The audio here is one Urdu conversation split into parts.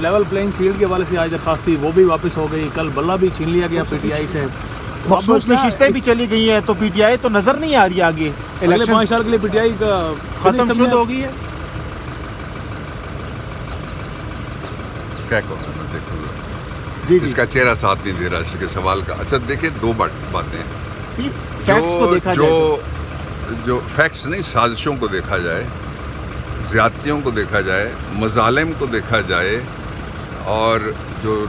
لیول پلینگ فیلڈ کے حوالے سے آج درخواست تھی وہ بھی واپس ہو گئی. کل بلہ بھی چھین لیا گیا پی ٹی آئی سے. مخصوص نشستیں بھی چلی گئی ہیں تو پی ٹی آئی تو نظر نہیں آ رہی آگے. اگلے 5 سال کے لیے پی ٹی آئی کا ختم شد ہو گئی ہے. کیا کہوں میں دیکھوں اس کا چہرہ ساتھ نہیں دے رہا اس کے سوال کا. اچھا دیکھیں دو باتیں جو فیکٹس نہیں سازشوں کو دیکھا جائے, زیادتیوں کو دیکھا جائے, مظالم کو دیکھا جائے, اور جو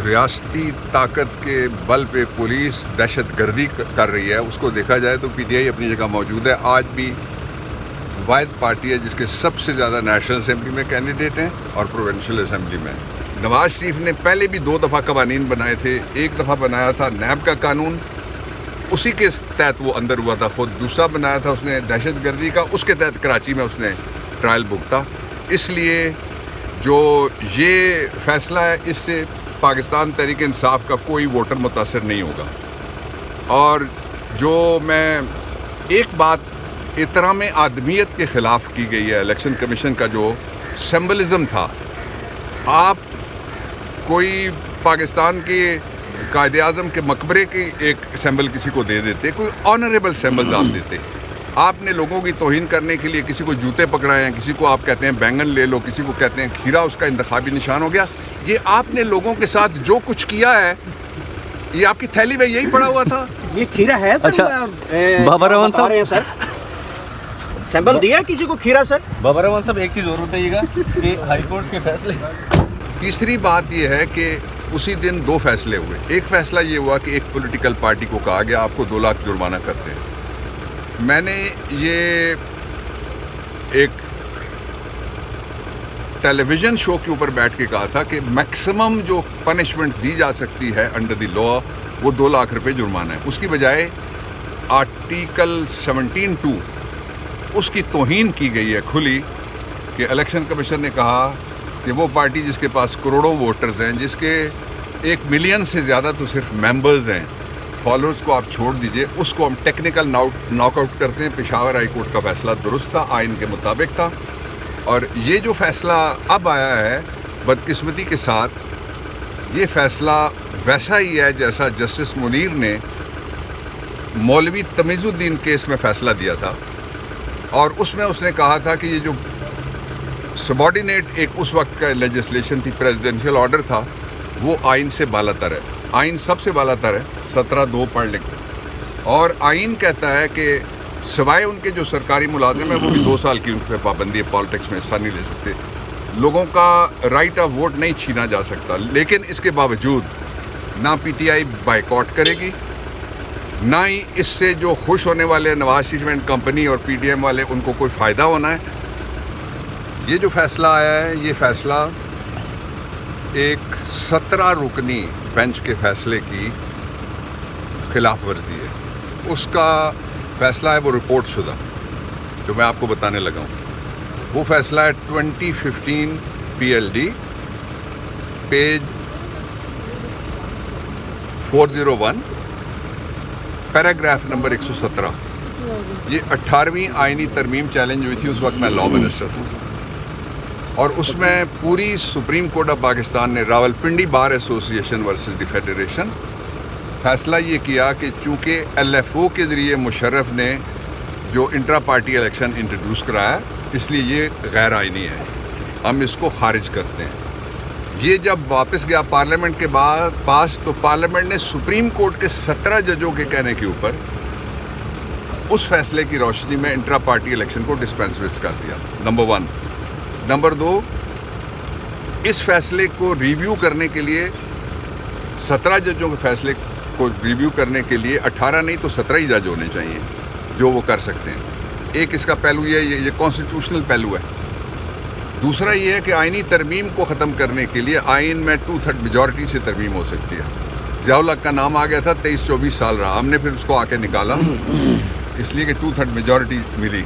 ریاستی طاقت کے بل پہ پولیس دہشت گردی کر رہی ہے اس کو دیکھا جائے تو پی ٹی آئی اپنی جگہ موجود ہے. آج بھی واحد پارٹی ہے جس کے سب سے زیادہ نیشنل اسمبلی میں کینڈیڈیٹ ہیں اور پروونشل اسمبلی میں. نواز شریف نے پہلے بھی 2 دفعہ قوانین بنائے تھے. ایک دفعہ بنایا تھا نیب کا قانون, اسی کے تحت وہ اندر ہوا تھا. خود دوسرا بنایا تھا اس نے دہشت گردی کا, اس کے تحت کراچی میں اس نے ٹرائل بھگتا. اس لیے جو یہ فیصلہ ہے اس سے پاکستان تحریک انصاف کا کوئی ووٹر متاثر نہیں ہوگا. اور جو میں ایک بات احترام آدمیت کے خلاف کی گئی ہے الیکشن کمیشن کا جو سمبلزم تھا, آپ کوئی پاکستان کے قائد اعظم کے مقبرے کی ایک سمبل کسی کو دے دیتے, کوئی آنریبل سمبلز آپ دیتے. آپ نے لوگوں کی توہین کرنے کے لیے کسی کو جوتے پکڑائے ہیں, کسی کو آپ کہتے ہیں بینگن لے لو, کسی کو کہتے ہیں کھیرا اس کا انتخابی نشان ہو گیا. یہ آپ نے لوگوں کے ساتھ جو کچھ کیا ہے یہ آپ کی تھیلی میں یہی پڑا ہوا تھا. یہ کھیرا ہے سر. اچھا بابر رحمان صاحب سیمبل دیا کسی کو کھیرا سر. بابر رحمان صاحب ایک چیز اور بتائیے گا کہ ہائی کورٹ کے فیصلے. تیسری بات یہ ہے کہ اسی دن 2 فیصلے ہوئے. ایک فیصلہ یہ ہوا کہ ایک پولیٹیکل پارٹی کو کہا گیا آپ کو 2 لاکھ جرمانہ کرتے ہیں. میں نے یہ ایک ٹیلی ویژن شو کے اوپر بیٹھ کے کہا تھا کہ میکسیمم جو پنشمنٹ دی جا سکتی ہے انڈر دی لا وہ 2 لاکھ روپے جرمانہ ہے. اس کی بجائے آرٹیکل 17(2) اس کی توہین کی گئی ہے کھلی کہ الیکشن کمیشن نے کہا کہ وہ پارٹی جس کے پاس کروڑوں ووٹرز ہیں, جس کے 1 ملین سے زیادہ تو صرف ممبرز ہیں, فالوورز کو آپ چھوڑ دیجئے, اس کو ہم ٹیکنیکل ناک آؤٹ کرتے ہیں. پشاور ہائی کورٹ کا فیصلہ درست تھا, آئین کے مطابق تھا. اور یہ جو فیصلہ اب آیا ہے بدقسمتی کے ساتھ یہ فیصلہ ویسا ہی ہے جیسا جسٹس منیر نے مولوی تمیز الدین کیس میں فیصلہ دیا تھا. اور اس میں اس نے کہا تھا کہ یہ جو سبارڈینیٹ ایک اس وقت کا لیجسلیشن تھی, پریزیڈنشل آرڈر تھا, وہ آئین سے بالا تر ہے. آئین سب سے بالا تر ہے, 17(2) پڑھ لیں. اور آئین کہتا ہے کہ سوائے ان کے جو سرکاری ملازم ہیں وہ بھی 2 سال کی ان پہ پابندی ہے, پالیٹکس میں حصہ نہیں لے سکتے. لوگوں کا رائٹ آف ووٹ نہیں چھینا جا سکتا. لیکن اس کے باوجود نہ پی ٹی آئی بائیکاٹ کرے گی, نہ ہی اس سے جو خوش ہونے والے نواز شریف اینڈ کمپنی اور پی ٹی ایم والے ان کو کوئی فائدہ ہونا ہے. یہ جو فیصلہ آیا ہے یہ فیصلہ ایک 17 رکنی بینچ کے فیصلے کی خلاف ورزی ہے. اس کا فیصلہ ہے وہ رپورٹ شدہ جو میں آپ کو بتانے لگا ہوں. وہ فیصلہ ہے 2015 PLD پیج 401 پیراگراف نمبر 117. یہ 18ویں آئینی ترمیم چیلنج ہوئی تھی, اس وقت میں لا منسٹر تھا. اور اس میں پوری سپریم کورٹ آف پاکستان نے راول پنڈی بار ایسوسی ایشن ورسز دی فیڈریشن فیصلہ یہ کیا کہ چونکہ LFO کے ذریعے مشرف نے جو انٹرا پارٹی الیکشن انٹروڈیوس کرایا اس لیے یہ غیر آئینی ہے, ہم اس کو خارج کرتے ہیں. یہ جب واپس گیا پارلیمنٹ کے پاس تو پارلیمنٹ نے سپریم کورٹ کے 17 ججوں کے کہنے کے اوپر اس فیصلے کی روشنی میں انٹرا پارٹی الیکشن کو ڈسپینس کر دیا. نمبر 1. نمبر 2, اس فیصلے کو ریویو کرنے کے لیے 17 ججوں کے فیصلے کو ریویو کرنے کے لیے 18 نہیں تو 17 ہی جج ہونے چاہیے جو وہ کر سکتے ہیں. ایک اس کا پہلو یہ کانسٹیٹیوشنل پہلو ہے. دوسرا یہ ہے کہ آئینی ترمیم کو ختم کرنے کے لیے آئین میں 2/3 میجورٹی سے ترمیم ہو سکتی ہے. ضیاء الحق کا نام آ گیا تھا, 23-24 سال رہا, ہم نے پھر اس کو آ کے نکالا اس لیے کہ 2/3 میجورٹی ملی.